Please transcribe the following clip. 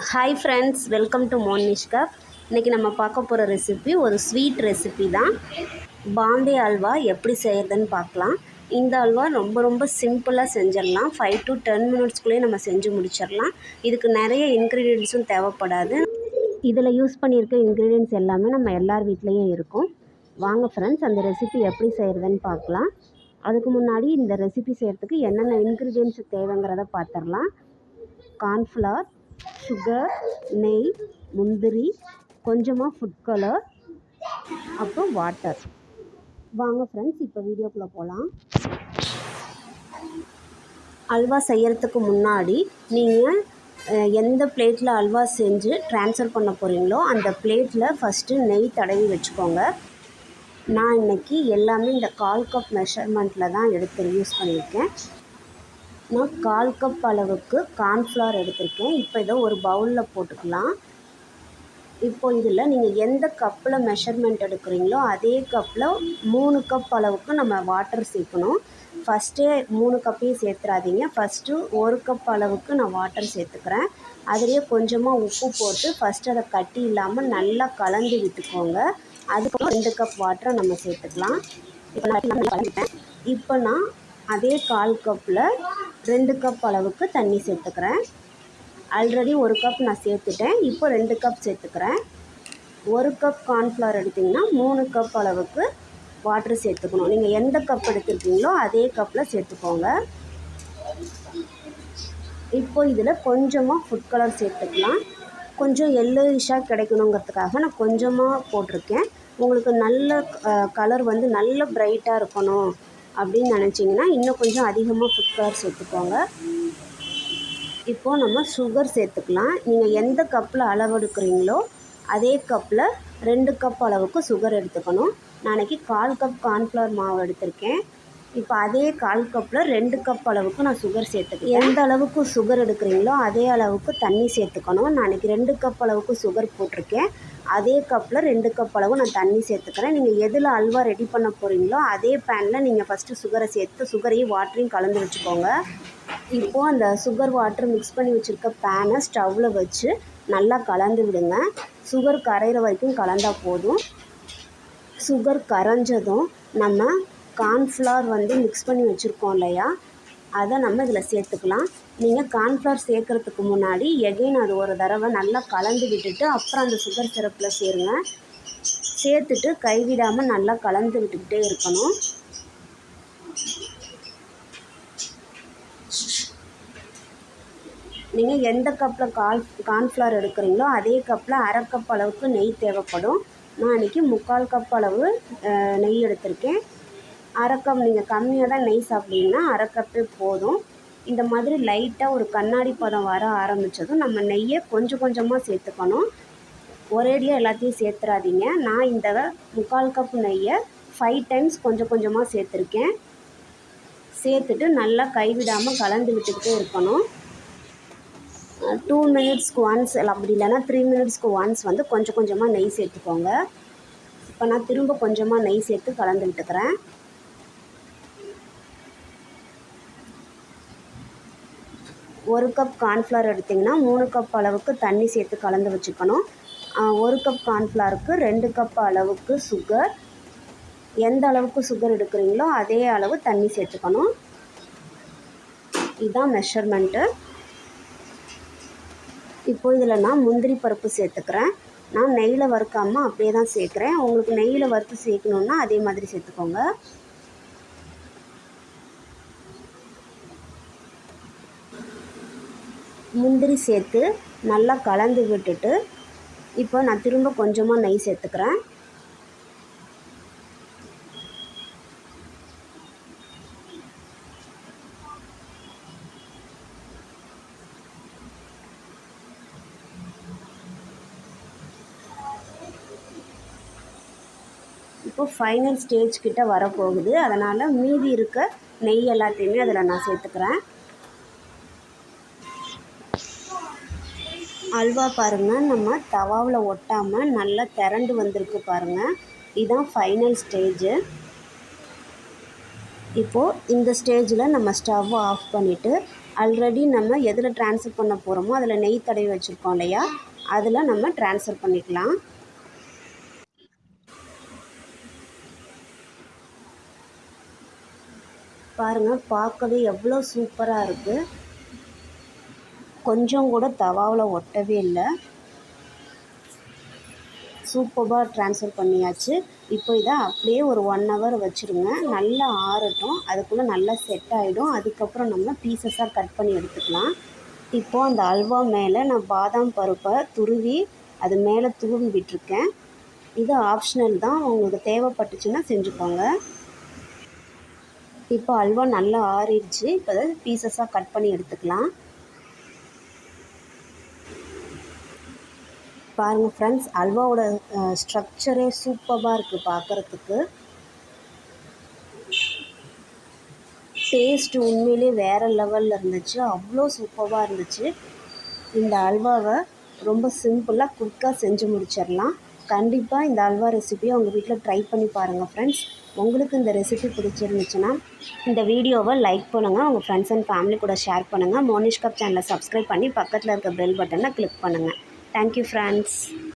Hi friends, welcome to Mohnish Cup. இன்றைக்கி நம்ம பார்க்க போகிற ரெசிபி ஒரு ஸ்வீட் ரெசிபி தான். பாம்பே அல்வா எப்படி செய்கிறதுன்னு பார்க்கலாம். இந்த அல்வா ரொம்ப சிம்பிளாக செஞ்சிடலாம். 5 to 10 மினிட்ஸ்க்குள்ளேயே நம்ம செஞ்சு முடிச்சிடலாம். இதுக்கு நிறைய இன்க்ரீடியன்ட்ஸும் தேவைப்படாது. இதில் யூஸ் பண்ணியிருக்க இன்க்ரீடியன்ட்ஸ் எல்லாமே நம்ம எல்லார் வீட்லேயும் இருக்கும். வாங்க ஃப்ரெண்ட்ஸ், அந்த ரெசிபி எப்படி செய்கிறதுன்னு பார்க்கலாம். அதுக்கு முன்னாடி இந்த ரெசிபி செய்கிறதுக்கு என்னென்ன இன்க்ரீடியன்ட்ஸ் தேவைங்கிறத பார்த்துடலாம். கார்ன்ஃப்ளவர், சுகர், நெய், முந்திரி, கொஞ்சமாக ஃபுட் கலர், அப்புறம் வாட்டர். வாங்க ஃப்ரெண்ட்ஸ், இப்போ வீடியோக்குள்ளே போகலாம். அல்வா செய்கிறதுக்கு முன்னாடி நீங்கள் எந்த பிளேட்டில் அல்வா செஞ்சு ட்ரான்ஸ்ஃபர் பண்ண போகிறீங்களோ அந்த பிளேட்டில் ஃபஸ்ட்டு நெய் தடவி வச்சுக்கோங்க. நான் இன்றைக்கி எல்லாமே இந்த 1/4 கப் மெஷர்மெண்ட்டில் தான் யூஸ் பண்ணியிருக்கேன். நான் 1/4 கப் அளவுக்கு கார்ன்ஃப்ளவர் எடுத்திருக்கேன். இப்போ இதை ஒரு பவுலில் போட்டுக்கலாம். இப்போது இதில் நீங்கள் எந்த கப்பில் மெஷர்மெண்ட் எடுக்கிறீங்களோ அதே கப்பில் 3 கப் அளவுக்கு நம்ம வாட்டர் சேர்க்கணும். ஃபஸ்ட்டே 3 கப்பையும் சேர்த்துறாதீங்க. ஃபஸ்ட்டு 1 கப் அளவுக்கு நான் வாட்டர் சேர்த்துக்கிறேன். அதுலேயே கொஞ்சமாக உப்பு போட்டு ஃபஸ்ட்டு அதை கட்டி இல்லாமல் நல்லா கலந்து விட்டுக்கோங்க. அதுக்கப்புறம் 2 கப் வாட்டரை நம்ம சேர்த்துக்கலாம். இப்போ நான் அதே 1/4 கப்பில் 2 கப் அளவுக்கு தண்ணி சேர்த்துக்கிறேன். ஆல்ரெடி 1 கப் நான் சேர்த்துட்டேன். இப்போ 2 கப் சேர்த்துக்கிறேன். 1 கப் கார்ன்ஃப்ளவர் எடுத்திங்கன்னா 3 கப் அளவுக்கு வாட்ரு சேர்த்துக்கணும். நீங்கள் எந்த கப் எடுத்துருக்கீங்களோ அதே கப்பில் சேர்த்துக்கோங்க. இப்போ இதில் கொஞ்சமாக ஃபுட் கலர் சேர்த்துக்கலாம். கொஞ்சம் எல்லோயிஷாக கிடைக்கணுங்கிறதுக்காக நான் கொஞ்சமாக போட்டிருக்கேன். உங்களுக்கு நல்ல கலர் வந்து நல்ல பிரைட்டாக இருக்கணும் அப்படின்னு நினச்சிங்கன்னா இன்னும் கொஞ்சம் அதிகமாக ஃபுட் கலர் சேர்த்துக்கோங்க. இப்போது நம்ம சுகர் சேர்த்துக்கலாம். நீங்கள் எந்த கப்பில் அளவு எடுக்கிறீங்களோ அதே கப்பில் 2 கப் அளவுக்கு சுகர் எடுத்துக்கணும். நாளைக்கு 1/4 கப் கார்ன்ஃப்ளவர் மாவு எடுத்திருக்கேன். இப்போ அதே 1/4 கப்பில் 2 கப் அளவுக்கு நான் சுகர் சேர்த்துக்கேன். எந்த அளவுக்கு சுகர் எடுக்கிறீங்களோ அதே அளவுக்கு தண்ணி சேர்த்துக்கணும். நாளைக்கு 2 கப் அளவுக்கு சுகர் போட்டிருக்கேன். அதே கப்பில் 2 கப் அளவு நான் தண்ணி சேர்த்துக்கிறேன். நீங்கள் எதில் அல்வா ரெடி பண்ண போகிறீங்களோ அதே பேனில் நீங்கள் ஃபஸ்ட்டு சுகரை சேர்த்து சுகரையும் வாட்டரையும் கலந்து வச்சுக்கோங்க. இப்போது அந்த சுகர் வாட்டர் மிக்ஸ் பண்ணி வச்சுருக்க பேனை ஸ்டவ்வில் வச்சு நல்லா கலந்து விடுங்க. சுகர் கரைகிற வரைக்கும் கலந்தால் போதும். சுகர் கரைஞ்சதும் நம்ம கார்ன்ஃப்ளவர் வந்து மிக்ஸ் பண்ணி வச்சுருக்கோம் இல்லையா, அதை நம்ம இதில் சேர்த்துக்கலாம். நீங்கள் கார்ன்ஃப்ளவர் சேர்க்குறதுக்கு முன்னாடி எகைன் அது ஒரு தடவை நல்லா கலந்து விட்டுட்டு அப்புறம் அந்த சுகர் சிரப்பில் சேருங்க. சேர்த்துட்டு கைவிடாமல் நல்லா கலந்து விட்டுக்கிட்டே இருக்கணும். நீங்கள் எந்த கப்பில் கார்ன்ஃப்ளவர் எடுக்கிறீங்களோ அதே கப்பில் 1/2 கப் அளவுக்கு நெய் தேவைப்படும். நான் இன்றைக்கி 3/4 கப் அளவு நெய் எடுத்திருக்கேன். 1/2 கப் நீங்கள் கம்மியாக தான் நெய் சாப்பிட்டீங்கன்னா 1/2 கப்பே போதும். இந்த மாதிரி லைட்டாக ஒரு கண்ணாடி பதம் வர ஆரம்பித்ததும் நம்ம நெய்யை கொஞ்சமாக சேர்த்துக்கணும். ஒரேடியாக எல்லாத்தையும் சேர்த்துறாதீங்க. நான் இந்த 3/4 கப் நெய்யை 5 டைம்ஸ் கொஞ்சமாக சேர்த்துருக்கேன். சேர்த்துட்டு நல்லா கைவிடாமல் கலந்து விட்டுக்கிட்டே இருக்கணும். 2 மினிட்ஸ்க்கு ஒன்ஸ் அப்படி இல்லைன்னா 3 மினிட்ஸ்க்கு ஒன்ஸ் வந்து கொஞ்சமாக நெய் சேர்த்துக்கோங்க. இப்போ நான் திரும்ப கொஞ்சமாக நெய் சேர்த்து கலந்து விட்டுக்கிறேன். ஒரு கப் கார்ன்ஃப்ளவர் எடுத்திங்கன்னா 3 கப் அளவுக்கு தண்ணி சேர்த்து கலந்து வச்சுக்கணும். 1 கப் கார்ன்ஃப்ளவருக்கு 2 கப் அளவுக்கு சுகர். எந்த அளவுக்கு சுகர் எடுக்கிறீங்களோ அதே அளவு தண்ணி சேர்த்துக்கணும். இதுதான் மெஷர்மெண்ட்டு. இப்போது இதில் நான் முந்திரி பருப்பு சேர்த்துக்கிறேன். நான் நெய்யில் வறுக்காமல் அப்படியே தான் சேர்க்குறேன். உங்களுக்கு நெய்யில் வறுத்து சேர்க்கணுன்னா அதே மாதிரி சேர்த்துக்கோங்க. முந்திரி சேர்த்து நல்லா கலந்து விட்டுட்டு இப்போ நான் திரும்ப கொஞ்சமாக நெய் சேர்த்துக்கிறேன். இப்போ ஃபைனல் ஸ்டேஜ் கிட்ட வரப்போகுது. அதனால் மீதி இருக்க நெய் எல்லாத்தையுமே அதில் நான் சேர்த்துக்கிறேன். அல்வா பாருங்கள், நம்ம தவாவில் ஒட்டாமல் நல்லா திரண்டு வந்திருக்கு பாருங்கள். இதுதான் ஃபைனல் ஸ்டேஜு. இப்போது இந்த ஸ்டேஜில் நம்ம ஸ்டவ் ஆஃப் பண்ணிவிட்டு ஆல்ரெடி நம்ம எதில் ட்ரான்ஸ்ஃபர் பண்ண போகிறோமோ அதில் நெய் தடவி வச்சுருக்கோம் இல்லையா, அதில் நம்ம ட்ரான்ஸ்ஃபர் பண்ணிக்கலாம். பாருங்கள், பார்க்கவே எவ்வளோ சூப்பராக இருக்குது. கொஞ்சம் கூட தவாவில் ஒட்டவே இல்லை. சூப்பராக ட்ரான்ஸ்ஃபர் பண்ணியாச்சு. இப்போ இதை அப்படியே ஒரு 1 ஹவர் வச்சுருங்க. நல்லா ஆறட்டும். அதுக்குள்ளே நல்லா செட் ஆகிடும். அதுக்கப்புறம் நம்ம பீசஸாக கட் பண்ணி எடுத்துக்கலாம். இப்போது அந்த அல்வா மேலே நான் பாதாம் பருப்பை துருவி அது மேலே தூவி விட்டுருக்கேன். இது ஆப்ஷனல் தான், உங்களுக்கு தேவைப்பட்டுச்சுன்னா செஞ்சுக்கோங்க. இப்போ அல்வா நல்லா ஆறிடுச்சு. இப்போ அதை பீசஸாக கட் பண்ணி எடுத்துக்கலாம். பாருங்கள் ஃப்ரெண்ட்ஸ், அல்வாவோட ஸ்ட்ரக்சரே சூப்பராக இருக்குது பார்க்குறதுக்கு. டேஸ்ட் உண்மையிலே வேறு லெவலில் இருந்துச்சு. அவ்வளோ சூப்பராக இருந்துச்சு. இந்த அல்வாவை ரொம்ப சிம்பிளாக குயிக்காக செஞ்சு முடிச்சிடலாம். கண்டிப்பாக இந்த அல்வா ரெசிபியை உங்கள் வீட்டில் ட்ரை பண்ணி பாருங்கள் ஃப்ரெண்ட்ஸ். உங்களுக்கு இந்த ரெசிபி பிடிச்சிருந்துச்சுன்னா இந்த வீடியோவை லைக் பண்ணுங்கள், உங்கள் ஃப்ரெண்ட்ஸ் அண்ட் ஃபேமிலி கூட ஷேர் பண்ணுங்கள். மோனிஷ் கப் சேனலை சப்ஸ்கிரைப் பண்ணி பக்கத்தில் இருக்க பெல் பட்டனை கிளிக் பண்ணுங்கள். Thank you friends.